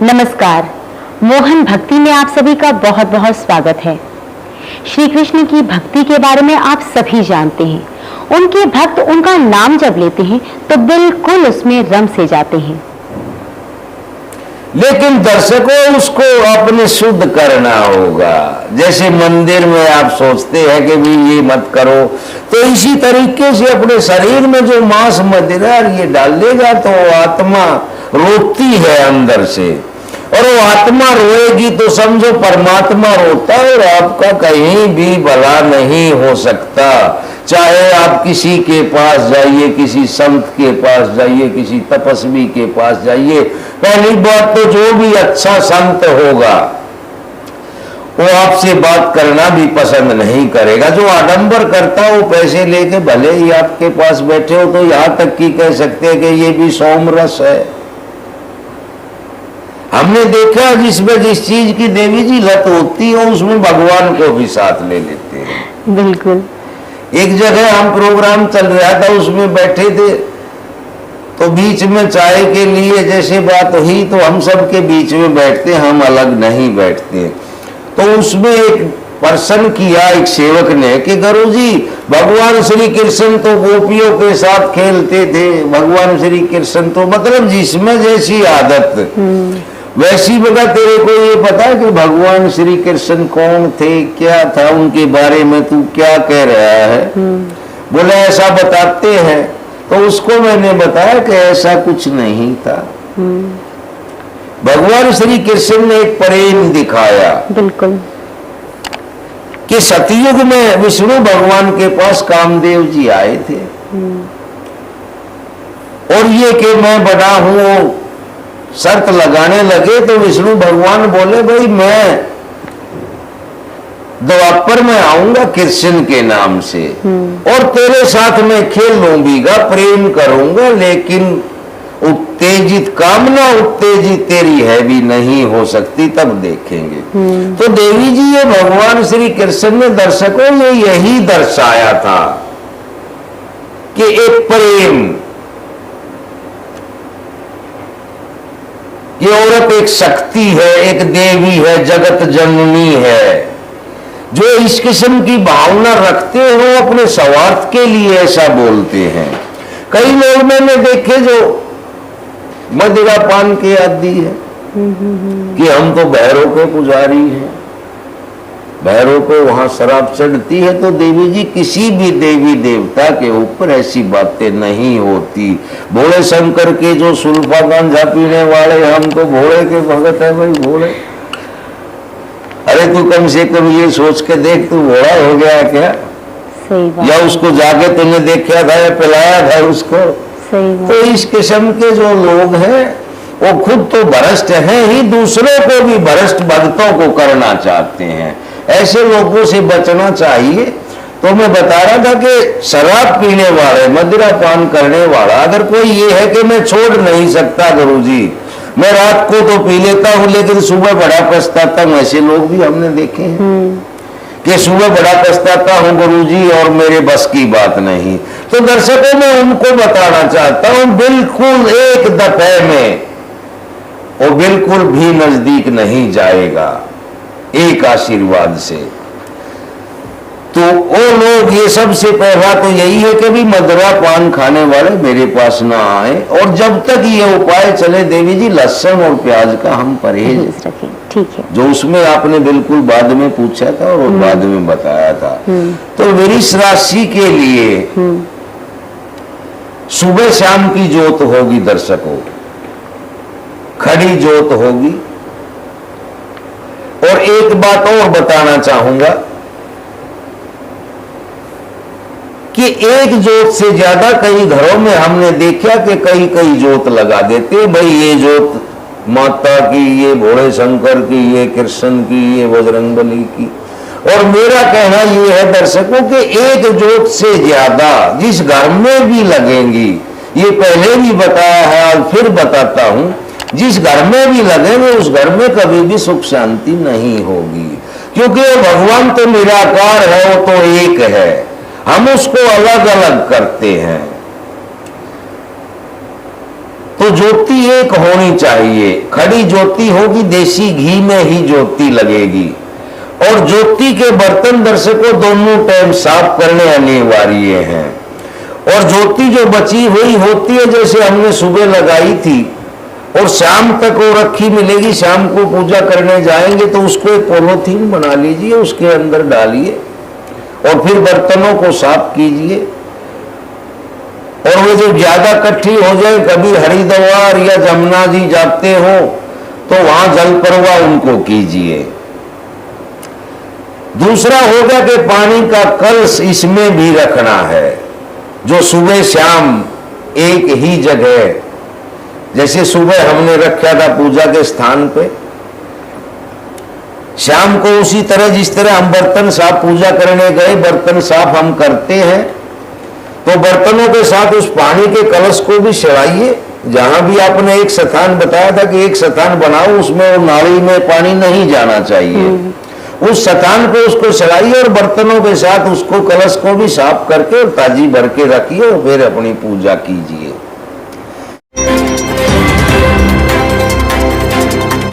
नमस्कार। मोहन भक्ति में आप सभी का बहुत बहुत स्वागत है। श्री कृष्ण की भक्ति के बारे में आप सभी जानते हैं। उनके भक्त उनका नाम जब लेते हैं तो बिल्कुल उसमें रम से जाते हैं। लेकिन दर्शकों उसको अपने शुद्ध करना होगा। जैसे मंदिर में आप सोचते हैं कि भी ये मत करो, तो इसी तरीके से अपने शरीर में जो मांस मदिरा ये डाल देगा तो आत्मा रोती है अंदर से, और वो आत्मा रोएगी तो समझो परमात्मा रोता है और आपका कहीं भी भला नहीं हो सकता। चाहे आप किसी के पास जाइए, किसी संत के पास जाइए, किसी तपस्वी के पास जाइए, पहली बात तो जो भी अच्छा संत होगा वो आपसे बात करना भी पसंद नहीं करेगा। जो आडंबर करता वो पैसे लेके भले ही आपके पास बैठे हो तो यहां तक कि कह सकते हैं कि ये भी सोमरस है। हमने देखा जिसमें जिस चीज की देवी जी लत होती है उसमें भगवान को भी साथ ले लेते हैं। बिल्कुल। एक जगह हम प्रोग्राम चल रहा था, उसमें बैठे थे तो बीच में चाय के लिए जैसे बात हुई तो हम सब के बीच में बैठते, हम अलग नहीं बैठते। तो उसमें एक प्रश्न किया एक सेवक ने कि गुरुजी भगवान श्री कृष्ण तो गोपियों के साथ खेलते थे, भगवान श्री कृष्ण तो मतलब जिसमें जैसी आदत वैसी बता, तेरे को ये पता है कि भगवान श्री कृष्ण कौन थे, क्या था, उनके बारे में तू क्या कह रहा है? बोले ऐसा बताते हैं। तो उसको मैंने बताया कि ऐसा कुछ नहीं था। भगवान श्री कृष्ण ने एक प्रेम दिखाया। बिल्कुल। कि सतयुग में विष्णु भगवान के पास कामदेव जी आए थे और ये कि मैं बड़ा हूं शर्त लगाने लगे तो विष्णु भगवान बोले भाई मैं द्वापर में आऊंगा कृष्ण के नाम से और तेरे साथ मैं खेल लूंगा, प्रेम करूंगा, लेकिन उत्तेजित कामना उत्तेजित तेरी है भी नहीं हो सकती, तब देखेंगे। तो देवी जी ये भगवान श्री कृष्ण ने दर्शकों ने यही दर्शाया था कि एक प्रेम, ये औरत एक शक्ति है, एक देवी है, जगत जननी है, जो इस किस्म की भावना रखते हैं वो अपने स्वार्थ के लिए ऐसा बोलते हैं। कई लोग मैंने देखे जो मदिरा पान के आदी है कि हम तो भैरव के पुजारी हैं, भैरव को वहां शराब चढ़ती है। तो देवी जी किसी भी देवी देवता के ऊपर ऐसी बातें नहीं होती। भोले शंकर के जो सुल्फा गांजा पीने वाले, हम तो भोले के भगत है भाई, भोले। अरे तू कम से कम ये सोच के देख तू भोला हो गया क्या? सही बात। या उसको जाके तूने देखा था या पिलाया था उसको? सही बात। तो इस किस्म के जो लोग हैं वो खुद तो भ्रष्ट हैं ही, दूसरों को भी भ्रष्ट भक्तों को करना चाहते हैं। ऐसे लोगों से बचना चाहिए। तो मैं बता रहा था कि शराब पीने वाले, मदिरा पान करने वाला अगर कोई ये है कि मैं छोड़ नहीं सकता गुरुजी, मैं रात को तो पी लेता हूं लेकिन सुबह बड़ा पछताता हूं, ऐसे लोग भी हमने देखे हैं कि सुबह बड़ा पछताता हूं गुरुजी और मेरे बस की बात नहीं। तो दर्शकों मैं उनको बताना चाहता हूं बिल्कुल एक दफे में वो बिल्कुल भी नजदीक नहीं जाएगा एक आशीर्वाद से। तो वो लोग ये सबसे पहला तो यही है कि भी मदिरा पान खाने वाले मेरे पास ना आए, और जब तक ये उपाय चले देवी जी लहसुन और प्याज का हम परहेज रखें। ठीक है। जो उसमें आपने बिल्कुल बाद में पूछा था और बाद में बताया था। तो वृष राशि के लिए सुबह शाम की जोत होगी दर्शकों, खड़ी जोत होगी। और एक बात और बताना चाहूंगा कि एक जोत से ज्यादा कई घरों में हमने देखा कि कई कई जोत लगा देते, भाई ये जोत माता की, ये भोले शंकर की, ये कृष्ण की, ये बजरंगबली की। और मेरा कहना ये है दर्शकों कि एक जोत से ज्यादा जिस घर में भी लगेंगी, ये पहले भी बताया है और फिर बताता हूं, जिस घर में भी लगेंगे उस घर में कभी भी सुख शांति नहीं होगी, क्योंकि भगवान तो निराकार है, वो तो एक है, हम उसको अलग अलग करते हैं। तो तो ज्योति एक होनी चाहिए। खड़ी ज्योति होगी, देसी घी में ही ज्योति लगेगी। और ज्योति के बर्तन दर्शकों दोनों टाइम साफ करने अनिवार्य हैं। और ज्योति जो बची हुई होती है, जैसे हमने सुबह लगाई थी और शाम तक वो रखी मिलेगी, शाम को पूजा करने जाएंगे तो उसको एक पॉलीथीन बना लीजिए, उसके अंदर डालिए और फिर बर्तनों को साफ कीजिए। और वो जो ज्यादा इकट्ठी हो जाए, कभी हरिद्वार या जमुना जी जाते हो तो वहां जल प्रवाह उनको कीजिए। दूसरा होगा कि पानी का कलश इसमें भी रखना है, जो सुबह शाम एक ही जगह, जैसे सुबह हमने रखा था पूजा के स्थान पे, शाम को उसी तरह जिस तरह हम बर्तन साफ पूजा करने गए, बर्तन साफ हम करते हैं, तो बर्तनों के साथ उस पानी के कलश को भी चढ़ाइए। जहां भी आपने एक स्थान बताया था कि एक स्थान बनाओ, उसमें वो नाली में पानी नहीं जाना चाहिए, उस स्थान पे उसको चढ़ाइए और बर्तनों के साथ उसको कलश को भी साफ करके और ताजी भर के रखिए और फिर अपनी पूजा कीजिए।